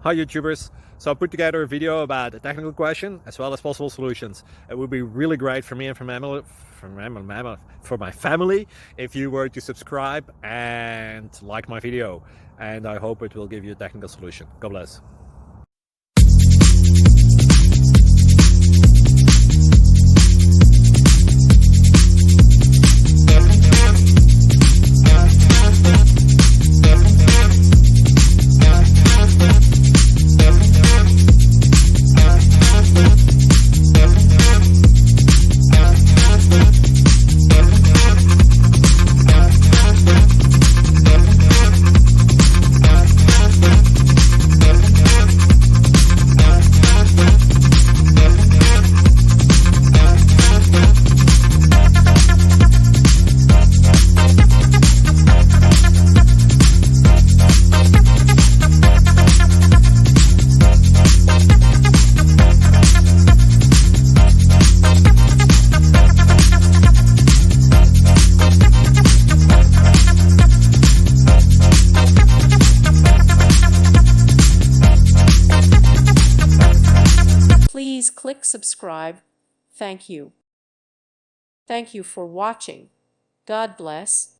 Hi YouTubers! So I put together a video about a technical question as well as possible solutions. It would be really great for me and for my family if you were to subscribe and like my video, and I hope it will give you a technical solution. God bless. Please click subscribe. Thank you. Thank you for watching. God bless.